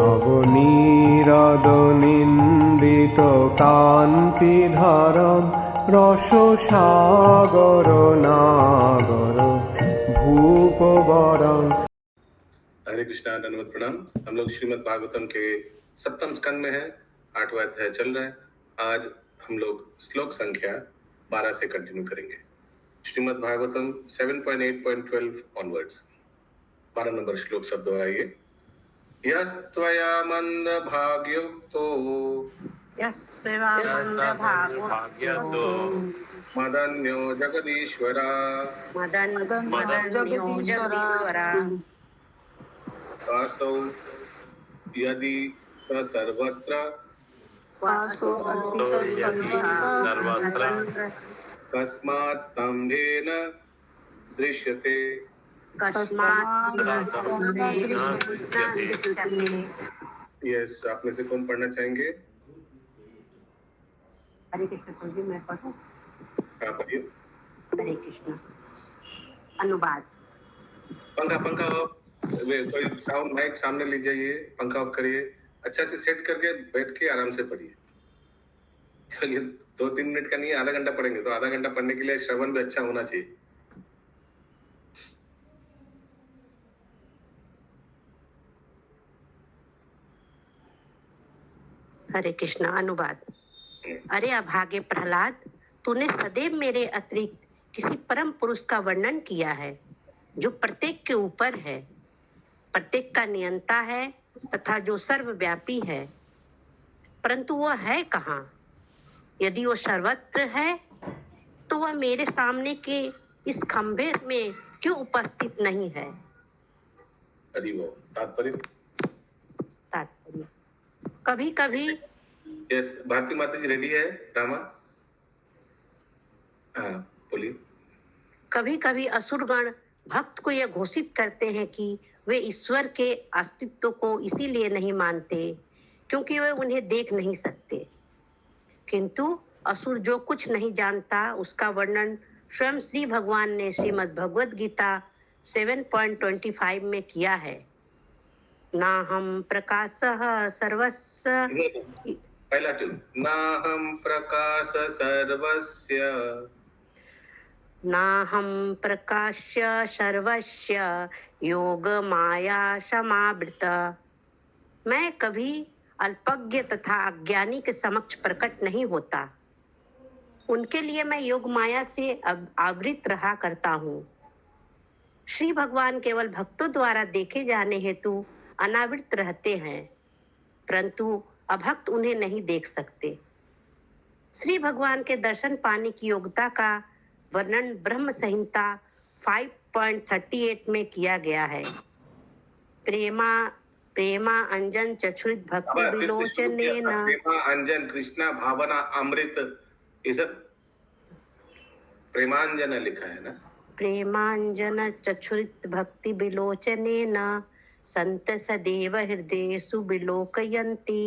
নবনীরদনিন্দিত কান্তিধারম রসসাগর নাগর ভূপবরং। हरे कृष्णा, धन्यवाद, प्रणाम। हम लोग श्रीमद् भागवतम के 7वें स्कंद में हैं, 8वां अध्याय चल रहा है। आज हम लोग श्लोक संख्या 12 से कंटिन्यू करेंगे। श्रीमद् भागवतम 7.8.12 ऑनवर्ड्स। 12 नंबर श्लोक शब्द दोहराइए। यस्त्वया मंद भाग्योक्तो मदन्यो जगदीश्वरा वासौ यदि स सर्वत्र कस्मात् स्तम्भेन दृश्यते। यस, आप में से कौन पढ़ना चाहेंगे? हरे कृष्ण जी, मैं पढ़ूं? हाँ, पढ़िए। हरे कृष्ण। अनुवाद। पंखा ऑफ, कोई साउंड माइक सामने लीजिए, ये पंखा ऑफ करिए, अच्छा से सेट करके बैठ के आराम से पढ़िए। ये 2-3 मिनट का नहीं है, आधा घंटा पढ़ेंगे तो आधा घंटा पढ़ने के लिए श्रवण भी अच्छा होना चाहिए। हरे कृष्ण। अनुवाद। अरे अभागे प्रहलाद, तूने सदैव मेरे अतिरिक्त किसी परम पुरुष का वर्णन किया है जो प्रत्येक के ऊपर है, प्रत्येक का नियंता है तथा जो सर्वव्यापी है, परंतु वह है कहाँ? यदि वो सर्वत्र है तो वह मेरे सामने के इस खंभे में क्यों उपस्थित नहीं है? तात्पर्य कभी कभी यस, भारती माता जी रेडी है रामा? हाँ, बोलिए। कभी कभी असुरगण भक्त को यह घोषित करते हैं कि वे ईश्वर के अस्तित्व को इसीलिए नहीं मानते क्योंकि वे उन्हें देख नहीं सकते, किंतु असुर जो कुछ नहीं जानता उसका वर्णन स्वयं श्री भगवान ने श्रीमद् भगवद गीता 7.25 में किया है। ना हम प्रकाशः सर्वस्य, पहला ट्यून, ना हम प्रकाश सर्वस्य, ना हम प्रकाश्य सर्वस्य योग माया समावृत। मैं कभी अल्पज्ञ तथा अज्ञानी के समक्ष प्रकट नहीं होता, उनके लिए मैं योग माया से आवृत रहा करता हूँ। श्री भगवान केवल भक्तों द्वारा देखे जाने हेतु अनावृत रहते हैं, परंतु अभक्त उन्हें नहीं देख सकते। श्री भगवान के दर्शन पाने की योग्यता का वर्णन ब्रह्म संहिता 5.38 में किया गया है। प्रेमा अंजन चक्षुरित भक्ति विलोचनेन, प्रेमा अंजन कृष्णा भावना अमृत, ये सब प्रेमांजन लिखा है ना? प्रेमांजन चक्षुरित भक्ति विलोचनेन संत सदैव हृदयेषु विलोकयन्ति।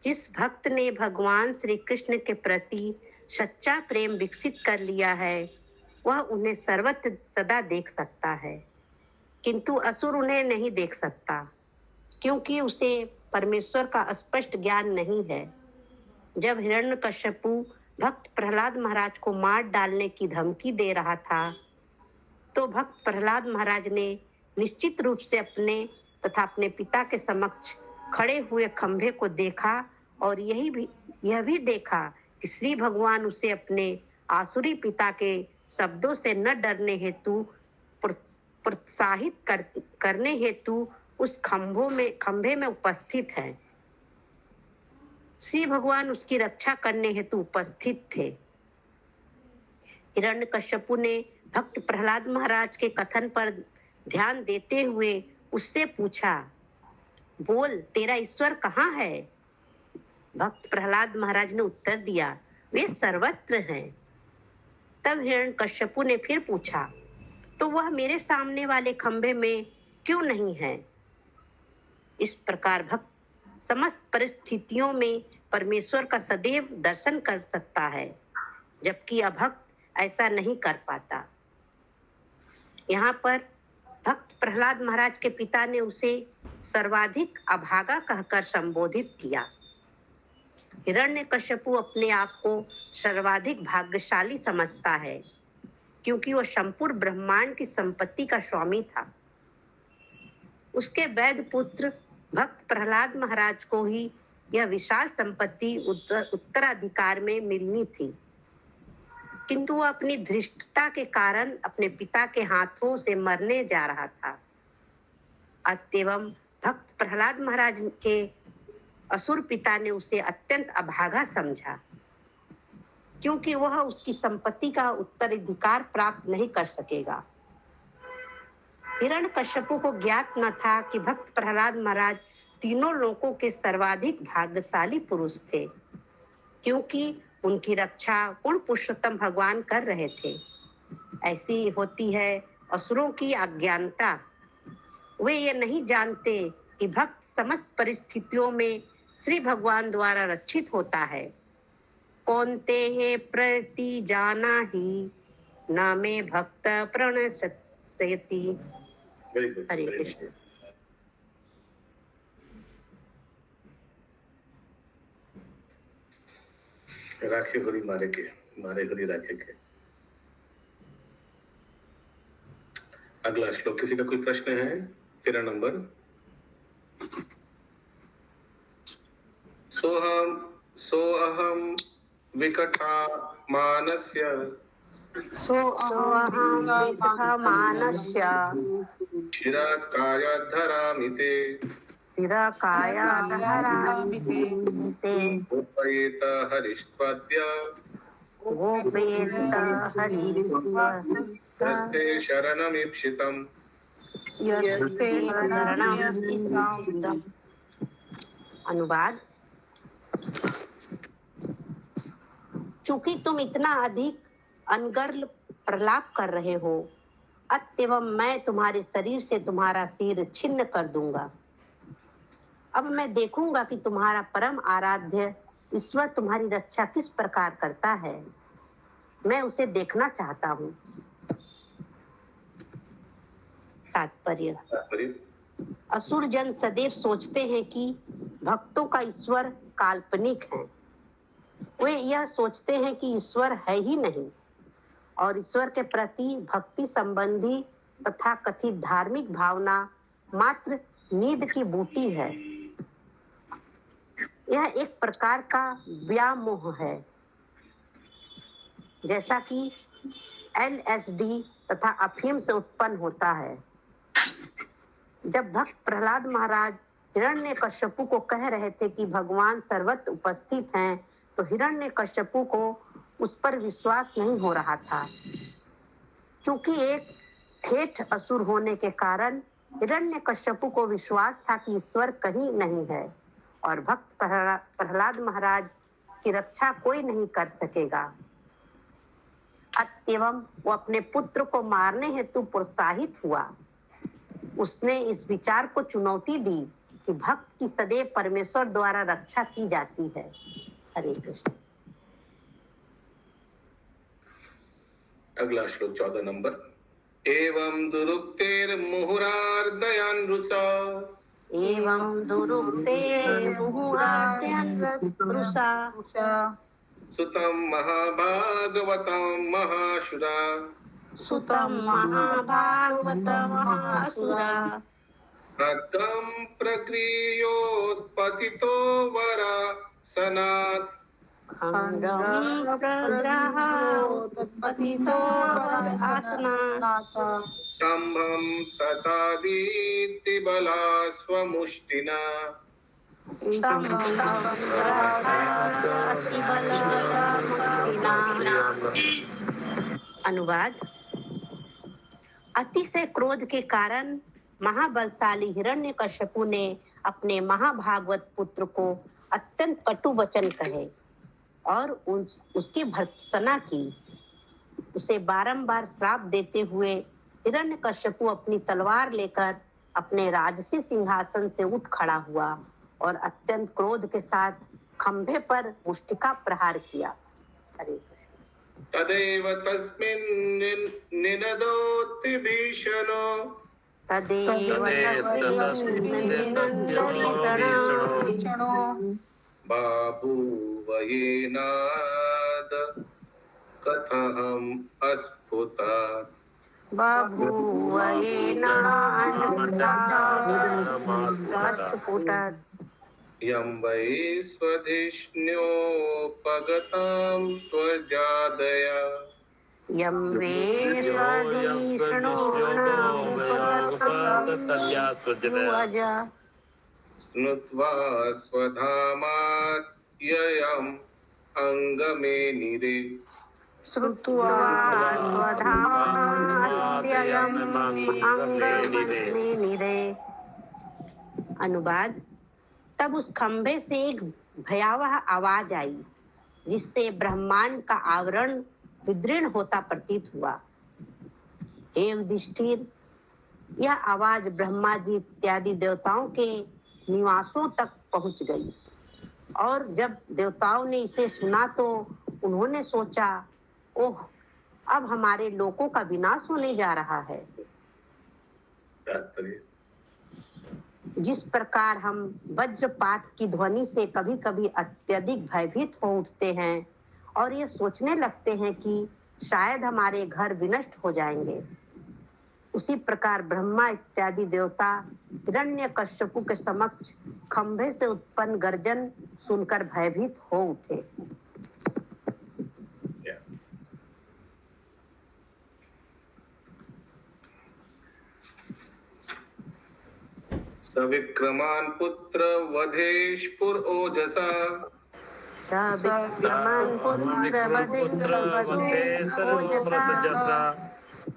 जिस भक्त ने भगवान श्री कृष्ण के प्रति सच्चा प्रेम विकसित कर लिया है वह उन्हें सर्वत्र सदा देख सकता है, किंतु असुर उन्हें नहीं देख सकता क्योंकि उसे परमेश्वर का स्पष्ट ज्ञान नहीं है। जब हिरण्यकश्यपु भक्त प्रहलाद महाराज को मार डालने की धमकी दे रहा था तो भक्त प्रहलाद महाराज ने निश्चित रूप से अपने तथा अपने पिता के समक्ष खड़े हुए खंभे को देखा और यह भी देखा कि श्री भगवान उसे अपने आसुरी पिता के शब्दों से न डरने हेतु प्रोत्साहित करने हेतु उस खंभे में उपस्थित है। श्री भगवान उसकी रक्षा करने हेतु उपस्थित थे। हिरण्यकश्यपु ने भक्त प्रहलाद महाराज के कथन पर ध्यान देते हुए उससे पूछा, बोल तेरा ईश्वर कहाँ है? भक्त प्रहलाद महाराज ने उत्तर दिया, वे सर्वत्र हैं। तब हिरण्यकश्यपु ने फिर पूछा, तो वह मेरे सामने वाले खंभे में क्यों नहीं है? इस प्रकार भक्त समस्त परिस्थितियों में परमेश्वर का सदैव दर्शन कर सकता है, जबकि अभक्त ऐसा नहीं कर पाता। यहाँ पर भक्त प्रहलाद महाराज के पिता ने उसे सर्वाधिक अभागा कहकर संबोधित किया। हिरण्यकश्यपु अपने आप को सर्वाधिक भाग्यशाली समझता है क्योंकि वह संपूर्ण ब्रह्मांड की संपत्ति का स्वामी था। उसके वैध पुत्र भक्त प्रहलाद महाराज को ही यह विशाल संपत्ति उत्तराधिकार में मिलनी थी, किंतु वह अपनी धृष्टता के कारण अपने पिता के हाथों से मरने जा रहा था। अतएव भक्त प्रहलाद महाराज के असुर पिता ने उसे अत्यंत अभागा समझा, क्योंकि वह उसकी संपत्ति का उत्तराधिकार प्राप्त नहीं कर सकेगा। हिरण्यकश्यपु को ज्ञात न था कि भक्त प्रहलाद महाराज तीनों लोकों के सर्वाधिक भाग्यशाली पुरुष थे, क्योंकि उनकी रक्षा पूर्ण पुरुषोत्तम भगवान कर रहे थे। ऐसी होती है असुरों की अज्ञानता। वे ये नहीं जानते कि भक्त समस्त परिस्थितियों में श्री भगवान द्वारा रक्षित होता है। कौनते हे प्रति जाना ही न में भक्त प्रणश्यति। हरे कृष्ण। राखे हरि मारे हरि राखे के। अगला श्लोक, किसी का कोई प्रश्न है? 13 नंबर। सोऽहं विकटा मानस्य शिरात् कायात् धरामि ते गोपयेत हरिस्त्वद्य यस्ते शरणमीप्सितम्। अनुवाद। चूंकि तुम इतना अधिक अनर्गल प्रलाप कर रहे हो, अतएव मैं तुम्हारे शरीर से तुम्हारा सिर छिन्न कर दूंगा। अब मैं देखूंगा कि तुम्हारा परम आराध्य ईश्वर तुम्हारी रक्षा किस प्रकार करता है। मैं उसे देखना चाहता हूँ। तात्पर्य। असुर जन सदैव सोचते हैं कि भक्तों का ईश्वर काल्पनिक है। वे यह सोचते हैं कि ईश्वर है ही नहीं और ईश्वर के प्रति भक्ति संबंधी तथा कथित धार्मिक भावना मात्र नींद की बूटी है। यह एक प्रकार का व्यामोह है, जैसा कि LSD तथा अफीम से उत्पन्न होता है। जब भक्त प्रहलाद महाराज हिरण्यकश्यपु को कह रहे थे कि भगवान सर्वत्र उपस्थित हैं, तो हिरण्यकश्यपु को उस पर विश्वास नहीं हो रहा था। चूंकि एक ठेठ असुर होने के कारण हिरण्यकश्यपु को विश्वास था कि ईश्वर कहीं नहीं है और भक्त प्रहलाद महाराज की रक्षा कोई नहीं कर सकेगा। अतएव वो अपने पुत्र को मारने हेतु प्रोत्साहित हुआ। उसने इस विचार को चुनौती दी कि भक्त की सदैव परमेश्वर द्वारा रक्षा की जाती है। हरे कृष्ण। अगला श्लोक 14 नंबर। एवं दुरुक्तेर मुहुरार्दयान् रुषा सुतं महाभागवतं महाशुरा खड्गं प्रक्रियोत्पतितो वरा सनात् स्तम्भं तथादीति बला स्वमुष्टिना। अनुवाद। अतिशय क्रोध के कारण महाबलशाली हिरण्यकश्यपु ने अपने महाभागवत पुत्र को अत्यंत कटु वचन कहे और उसकी भर्त्सना की। उसे बारंबार श्राप देते हुए हिरण्यकश्यपु अपनी तलवार लेकर अपने राजसी सिंहासन से उठ खड़ा हुआ और अत्यंत क्रोध के साथ खंभे पर मुष्टिका प्रहार किया। तदेव तस्मिन् निनदोति भीषणो तदेव तदेस्ततस्मिन्नन्दविषणो बाभूव येनाद कथहम् अस्फुता बभूव येनान्नस्फुटत् यं वै स्वधिष्ण्योपगतां त्वजादया यं वे स्वधिष्णोपगतत्वजा स्नुत्वा स्वधामात् ययम् अङ्गमेनिरे श्रुत्वा स्वधामात्ययम् अंगमेनिरे। अनुवाद। तब उस खंभे से एक भयावह आवाज आई जिससे ब्रह्मांड का आवरण विदीर्ण होता प्रतीत हुआ। हे युधिष्ठिर, यह आवाज ब्रह्मा जी इत्यादि देवताओं के निवासों तक पहुंच गई और जब देवताओं ने इसे सुना तो उन्होंने सोचा, ओह, अब हमारे लोकों का विनाश होने जा रहा है। जिस प्रकार हम वज्रपात की ध्वनि से कभी कभी अत्यधिक भयभीत हो उठते हैं और ये सोचने लगते हैं कि शायद हमारे घर विनष्ट हो जाएंगे, उसी प्रकार ब्रह्मा इत्यादि देवता हिरण्यकश्यपु के समक्ष खंभे से उत्पन्न गर्जन सुनकर भयभीत हो उठे। सविक्रमान् पुत्र वधेश पुरोजसा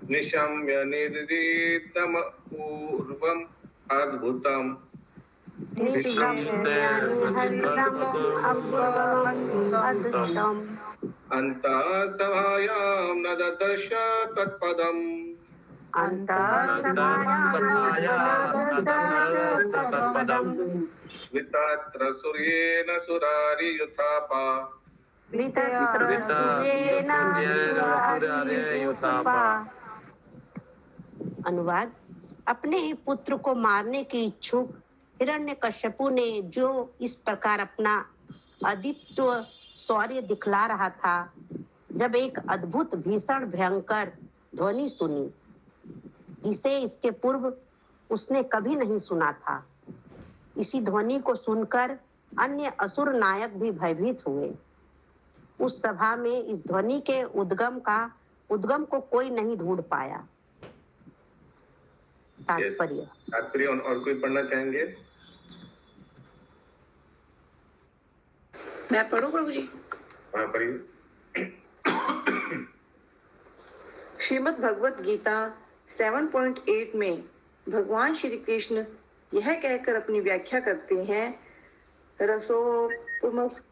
निशम्य निर्दीतमपूर्वम् अद्भुतम् अन्तः सभायां न ददर्श तत्पदम् वितत्र सूर्येण सुरारियुथापा अनुवाद। अपने ही पुत्र को मारने के इच्छुक हिरण्यकश्यपु ने जो इस प्रकार अपना अदित्य शौर्य दिखला रहा था, जब एक अद्भुत भीषण भयंकर ध्वनि सुनी जिसे इसके पूर्व उसने कभी नहीं सुना था। इसी ध्वनि को सुनकर अन्य असुर नायक भी भयभीत हुए। उस सभा में इस ध्वनि के उद्गम को कोई नहीं ढूंढ पाया। तात्पर्य और कोई पढ़ना चाहेंगे? मैं पढ़ूं प्रभु जी? हाँ, पढ़िए। श्रीमद् भगवत गीता 7.8 में भगवान श्री कृष्ण यह कहकर अपनी व्याख्या करते हैं, रसोऽमप्सु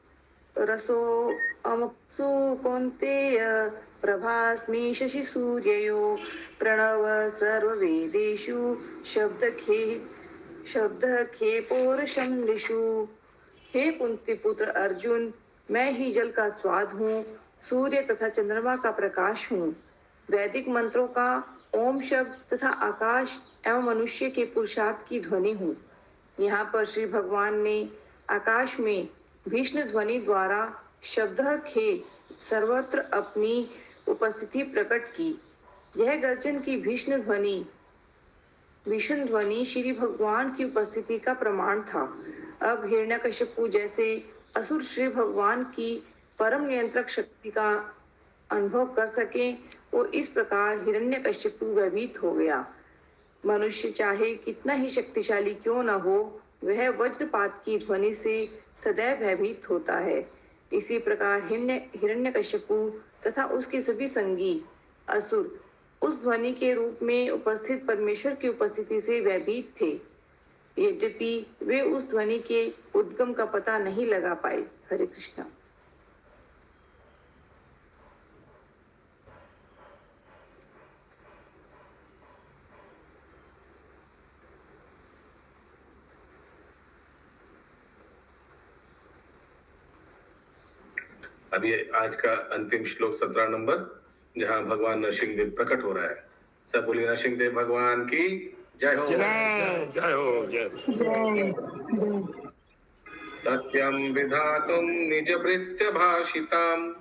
कौन्तेय प्रभास्मि शशि सूर्ययो प्रणव सर्ववेदेषु शब्दखे पौरुषं दिशु। हे कुंती पुत्र अर्जुन, मैं ही जल का स्वाद हूँ, सूर्य तथा चंद्रमा का प्रकाश हूँ, वैदिक मंत्रों का ओम शब्द तथा आकाश एवं मनुष्य के पुरुषार्थ की ध्वनि हूँ। यहाँ पर श्री भगवान ने आकाश में भीष्म ध्वनि द्वारा शब्द खे सर्वत्र अपनी उपस्थिति प्रकट की। यह गर्जन की भीष्म ध्वनि श्री भगवान की उपस्थिति का प्रमाण था। अब हिरण्यकश्यपु जैसे असुर श्री भगवान की परम नियंत्रक शक्ति का अनुभव कर सके, वो इस प्रकार हिरण्यकश्यपु भयभीत हो गया। मनुष्य चाहे कितना ही शक्तिशाली क्यों न हो, वह वज्रपात की ध्वनि से सदैव भयभीत होता है। इसी प्रकार हिरण्यकश्यपु तथा उसके सभी संगी असुर उस ध्वनि के रूप में उपस्थित परमेश्वर की उपस्थिति से भयभीत थे, यद्यपि वे उस ध्वनि के उद्गम का पता नहीं लगा पाए। हरे कृष्णा। अब ये आज का अंतिम श्लोक 17 नंबर, जहां भगवान नरसिंहदेव प्रकट हो रहा है। सब बोलिए नरसिंहदेव भगवान की जय हो। जय जय हो जय सत्यं विधातुं निजभृत्य भाषिताम्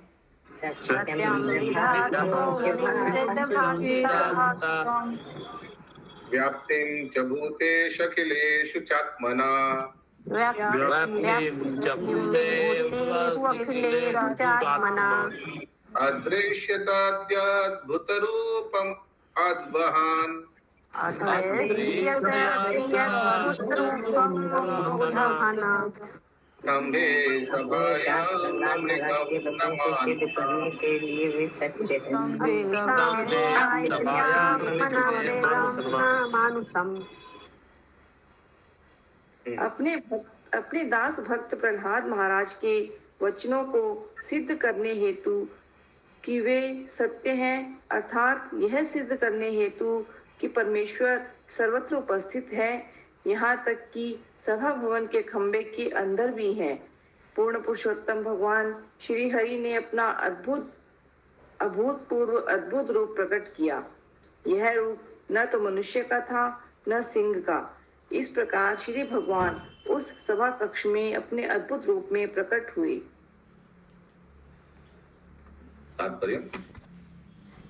सत्यं विधातुं निहृदभाषिताम् व्याप्तिं च भूतेषु अखिलेषु चात्मना व्याप्तिं भूतेषु अखिलेषु चात्मना अदृश्यताद्यद्भुतरूपम् अद्वहान् स्तम्भे सभायां नमृतं मानुषम् अपने दास भक्त प्रहलाद महाराज के वचनों को सिद्ध करने हेतु कि वे सत्य हैं, अर्थात यह सिद्ध करने हेतु कि परमेश्वर सर्वत्र उपस्थित है, यहाँ तक कि सभा भवन के खंबे के अंदर भी है। पूर्ण पुरुषोत्तम भगवान श्री हरि ने अपना अभूतपूर्व अद्भुत रूप प्रकट किया। यह रूप न तो मनुष्य का था न सिंह का। इस प्रकार श्री भगवान उस सभा कक्ष में अपने अद्भुत रूप में प्रकट हुए। तात्पर्य।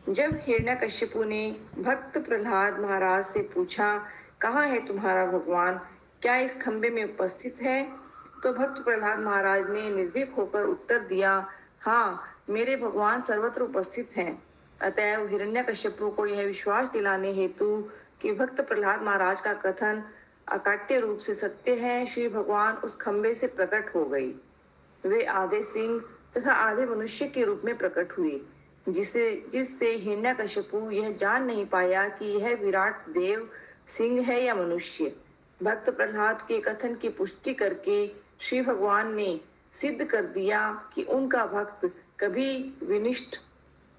जब हिरण्यकश्यपु ने भक्त प्रहलाद महाराज से पूछा, कहाँ है तुम्हारा भगवान, क्या इस खंबे में उपस्थित है? तो भक्त प्रहलाद महाराज ने निर्भीक होकर उत्तर दिया, हाँ, मेरे भगवान सर्वत्र उपस्थित हैं। अतएव हिरण्यकश्यपु को यह विश्वास दिलाने हेतु कि भक्त प्रहलाद महाराज का कथन अकाट्य रूप से सत्य है, श्री भगवान उस खंबे से प्रकट हो गई। वे आधे सिंह तथा आधे मनुष्य के रूप में प्रकट हुए, जिससे हिरण्यकश्यपु यह जान नहीं पाया कि यह विराट देव सिंह है या मनुष्य। भक्त प्रहलाद के कथन की पुष्टि करके श्री भगवान ने सिद्ध कर दिया कि उनका भक्त कभी विनिष्ट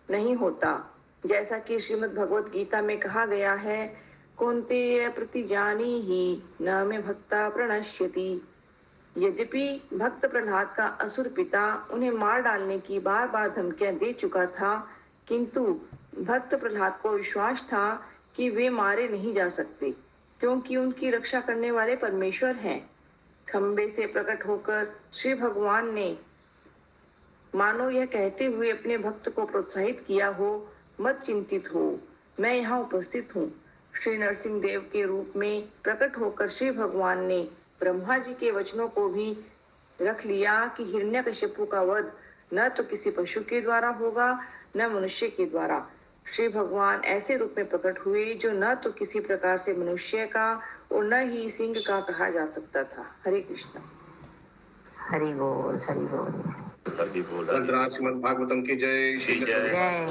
नहीं होता। जैसा कि श्रीमद् भगवत गीता में कहा गया है, कौन्तेय प्रतिजानीहि न मे भक्ता प्रणश्यति। यद्यपि भक्त प्रहलाद का असुर पिता उन्हें मार डालने की बार बार धमकियां दे चुका था, किंतु भक्त प्रहलाद को विश्वास था कि वे मारे नहीं जा सकते, क्योंकि उनकी रक्षा करने वाले परमेश्वर हैं। खंबे से प्रकट होकर श्री भगवान ने मानो यह कहते हुए अपने भक्त को प्रोत्साहित किया हो, मत चिंतित हो, मैं यहाँ उपस्थित हूँ। श्री नरसिंह देव के रूप में प्रकट होकर श्री भगवान ने ब्रह्मा जी के वचनों को भी रख लिया कि हिरण्यकश्यपु का वध न तो किसी पशु के द्वारा होगा न मनुष्य के द्वारा। श्री भगवान ऐसे रूप में प्रकट हुए जो न तो किसी प्रकार से मनुष्य का और न ही सिंह का कहा जा सकता था। हरे कृष्ण। हरि बोल हरि बोल हरि बोल श्रीमद् भागवतम की जय। श्री जय।